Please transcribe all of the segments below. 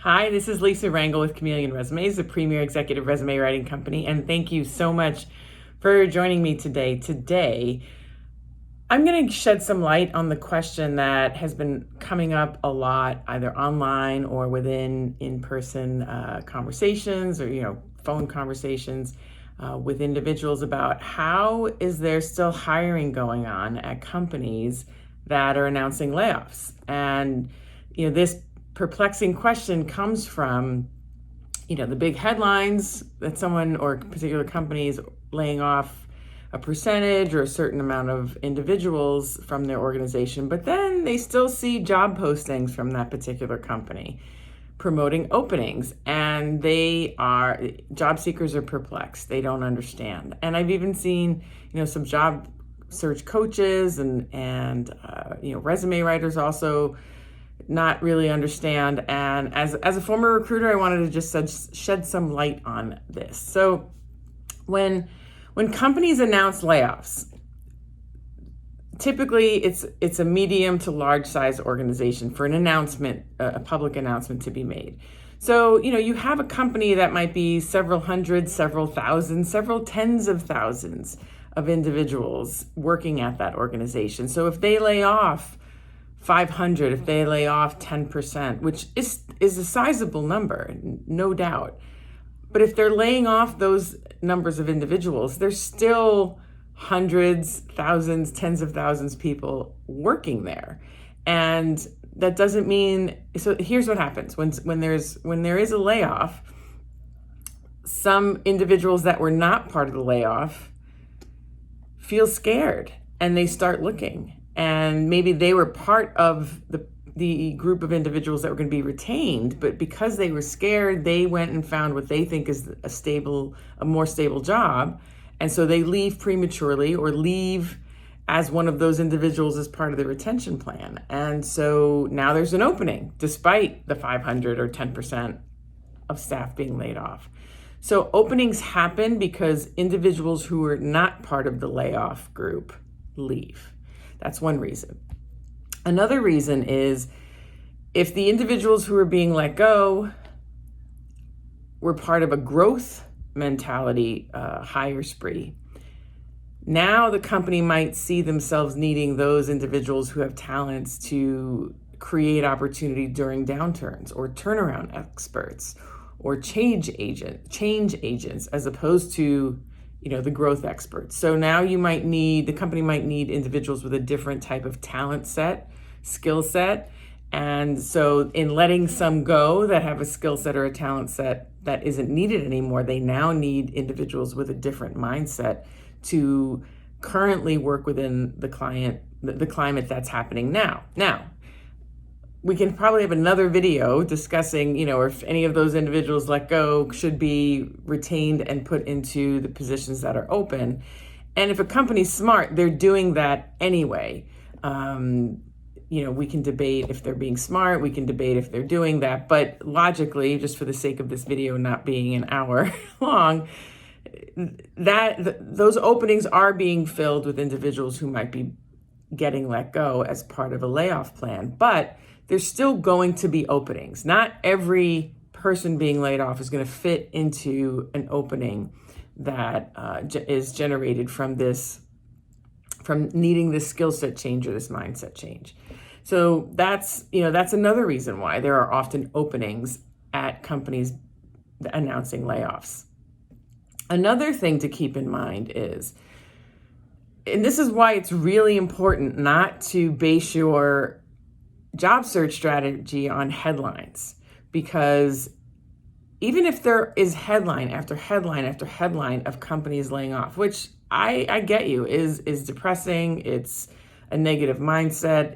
Hi, this is Lisa Rangel with Chameleon Resumes, the premier executive resume writing company, and thank you so much for joining me today. Today, I'm going to shed some light on the question that has been coming up a lot, either online or within in-person conversations or phone conversations with individuals about how is there still hiring going on at companies that are announcing layoffs. And this perplexing question comes from the big headlines that someone or a particular company is laying off a percentage or a certain amount of individuals from their organization, but then they still see job postings from that particular company promoting openings, and job seekers are perplexed. They don't understand. And I've even seen some job search coaches and resume writers also not really understand. And as a former recruiter, I wanted to just shed some light on this. So when companies announce layoffs, typically it's a medium to large size organization for an announcement, a public announcement to be made. So you have a company that might be several hundred, several thousand, several tens of thousands of individuals working at that organization. So if they lay off 500, if they lay off 10%, which is a sizable number, no doubt. But if they're laying off those numbers of individuals, there's still hundreds, thousands, tens of thousands of people working there. And that doesn't mean, so here's what happens when there is a layoff. Some individuals that were not part of the layoff feel scared and they start looking. And maybe they were part of the group of individuals that were going to be retained, but because they were scared, they went and found what they think is a more stable job. And so they leave prematurely or leave as one of those individuals as part of the retention plan. And so now there's an opening despite the 500 or 10% of staff being laid off. So openings happen because individuals who are not part of the layoff group leave. That's one reason. Another reason is if the individuals who are being let go were part of a growth mentality hire spree, now the company might see themselves needing those individuals who have talents to create opportunity during downturns, or turnaround experts, or change agents, as opposed to the growth experts. So now the company might need individuals with a different type of talent set, skill set. And so in letting some go that have a skill set or a talent set that isn't needed anymore, they now need individuals with a different mindset to currently work within the climate that's happening now. Now, we can probably have another video discussing, if any of those individuals let go should be retained and put into the positions that are open. And if a company's smart, they're doing that anyway. We can debate if they're being smart. We can debate if they're doing that. But logically, just for the sake of this video not being an hour long, those openings are being filled with individuals who might be getting let go as part of a layoff plan. But there's still going to be openings. Not every person being laid off is going to fit into an opening that is generated from needing this skill set change or this mindset change. So that's another reason why there are often openings at companies announcing layoffs. Another thing to keep in mind is, and this is why it's really important not to base your job search strategy on headlines, because even if there is headline after headline after headline of companies laying off, which I get you is depressing, it's a negative mindset,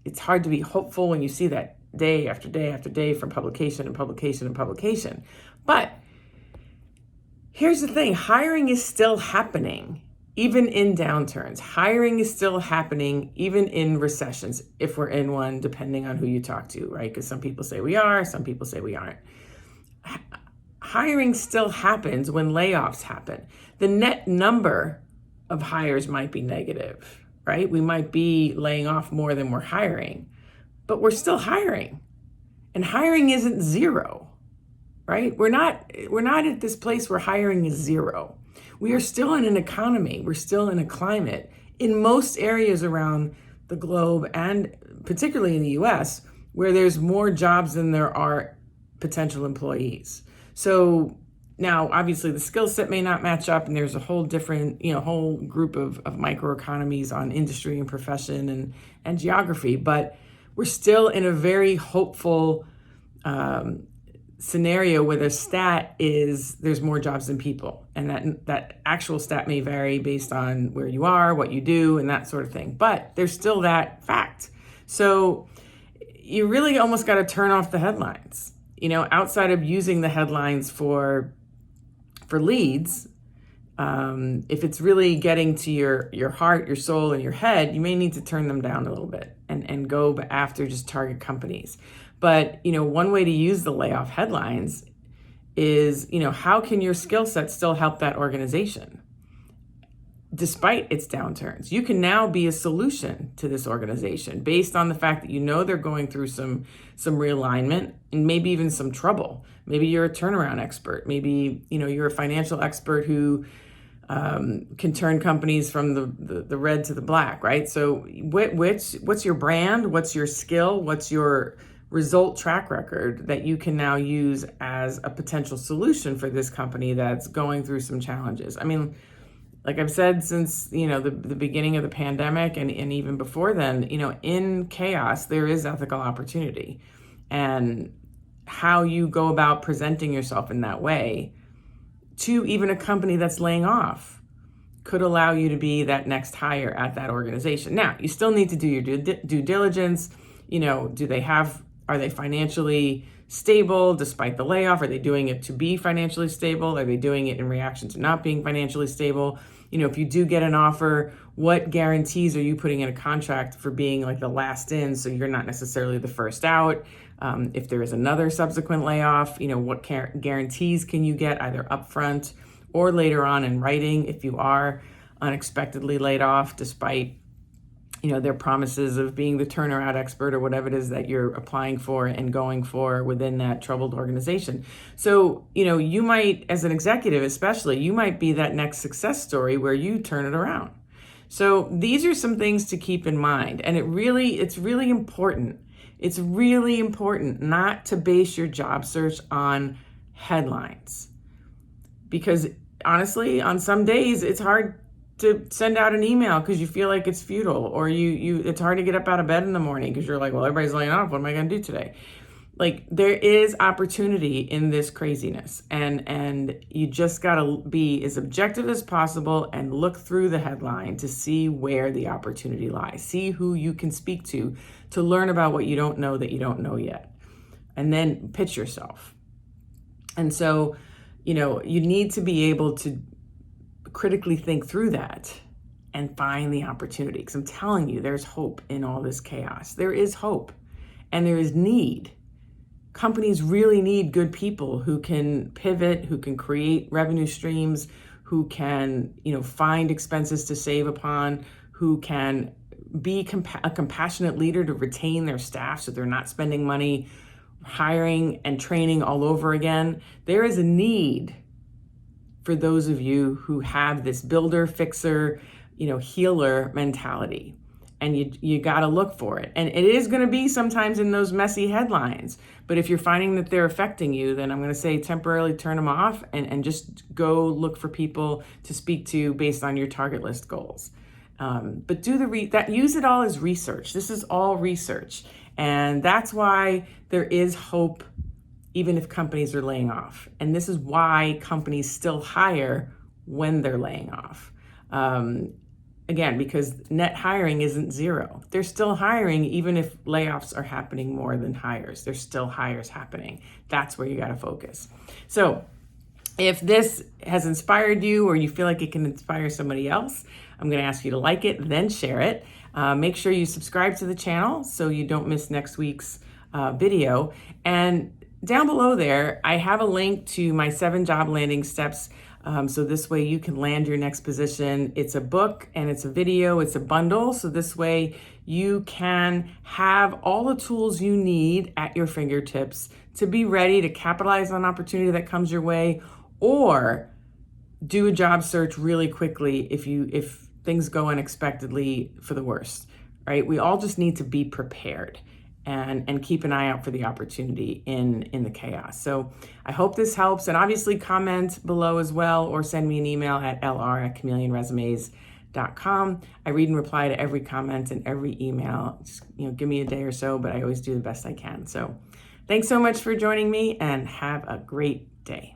it's hard to be hopeful when you see that day after day after day from publication and publication and publication. But here's the thing, hiring is still happening. Even in downturns, hiring is still happening, even in recessions, if we're in one, depending on who you talk to, right? Because some people say we are, some people say we aren't. Hiring still happens when layoffs happen. The net number of hires might be negative, right? We might be laying off more than we're hiring, but we're still hiring. And hiring isn't zero, right? We're not at this place where hiring is zero. We are still in an economy. We're still in a climate in most areas around the globe, and particularly in the US, where there's more jobs than there are potential employees. So now, obviously, the skill set may not match up, and there's a whole different, whole group of microeconomies on industry and profession and geography, but we're still in a very hopeful scenario where the stat is there's more jobs than people, and that actual stat may vary based on where you are, what you do, and that sort of thing, but there's still that fact. So you really almost got to turn off the headlines, outside of using the headlines for leads. If it's really getting to your heart, your soul, and your head, you may need to turn them down a little bit and go after just target companies. But, one way to use the layoff headlines is, how can your skill set still help that organization despite its downturns? You can now be a solution to this organization based on the fact that they're going through some realignment and maybe even some trouble. Maybe you're a turnaround expert. Maybe, you're a financial expert who can turn companies from the red to the black, right? So what's your brand? What's your skill? What's your result track record that you can now use as a potential solution for this company that's going through some challenges? I mean, like I've said since, the beginning of the pandemic and even before then, in chaos, there is ethical opportunity. And how you go about presenting yourself in that way to even a company that's laying off could allow you to be that next hire at that organization. Now, you still need to do your due diligence. Are they financially stable despite the layoff? Are they doing it to be financially stable? Are they doing it in reaction to not being financially stable? If you do get an offer, what guarantees are you putting in a contract for being like the last in, so you're not necessarily the first out? If there is another subsequent layoff, what guarantees can you get either upfront or later on in writing if you are unexpectedly laid off despite their promises of being the turnaround expert or whatever it is that you're applying for and going for within that troubled organization. So, you might, as an executive especially, you might be that next success story where you turn it around. So these are some things to keep in mind. And it's really important. It's really important not to base your job search on headlines. Because honestly, on some days, it's hard to send out an email because you feel like it's futile, or it's hard to get up out of bed in the morning because you're like, well, everybody's laying off. What am I going to do today? Like, there is opportunity in this craziness, and you just got to be as objective as possible and look through the headline to see where the opportunity lies. See who you can speak to learn about what you don't know that you don't know yet, and then pitch yourself. And so, you need to be able to critically think through that and find the opportunity. Because I'm telling you, there's hope in all this chaos. There is hope, and there is need. Companies really need good people who can pivot, who can create revenue streams, who can, find expenses to save upon, who can be a compassionate leader to retain their staff so they're not spending money hiring and training all over again. There is a need for those of you who have this builder, fixer, healer mentality. And you got to look for it. And it is going to be sometimes in those messy headlines. But if you're finding that they're affecting you, then I'm going to say temporarily turn them off and just go look for people to speak to based on your target list goals. But use it all as research. This is all research. And that's why there is hope even if companies are laying off. And this is why companies still hire when they're laying off. Again, because net hiring isn't zero. They're still hiring even if layoffs are happening more than hires. There's still hires happening. That's where you got to focus. So if this has inspired you, or you feel like it can inspire somebody else, I'm going to ask you to like it, then share it. Make sure you subscribe to the channel so you don't miss next week's video. And down below there, I have a link to my 7 job landing steps So this way you can land your next position. It's a book and it's a video, it's a bundle. So this way you can have all the tools you need at your fingertips to be ready to capitalize on opportunity that comes your way, or do a job search really quickly if things go unexpectedly for the worst, right? We all just need to be prepared and keep an eye out for the opportunity in the chaos. So I hope this helps, and obviously comment below as well, or send me an email at lr@chameleonresumes.com. I read and reply to every comment and every email. Just, give me a day or so, but I always do the best I can. So thanks so much for joining me, and have a great day.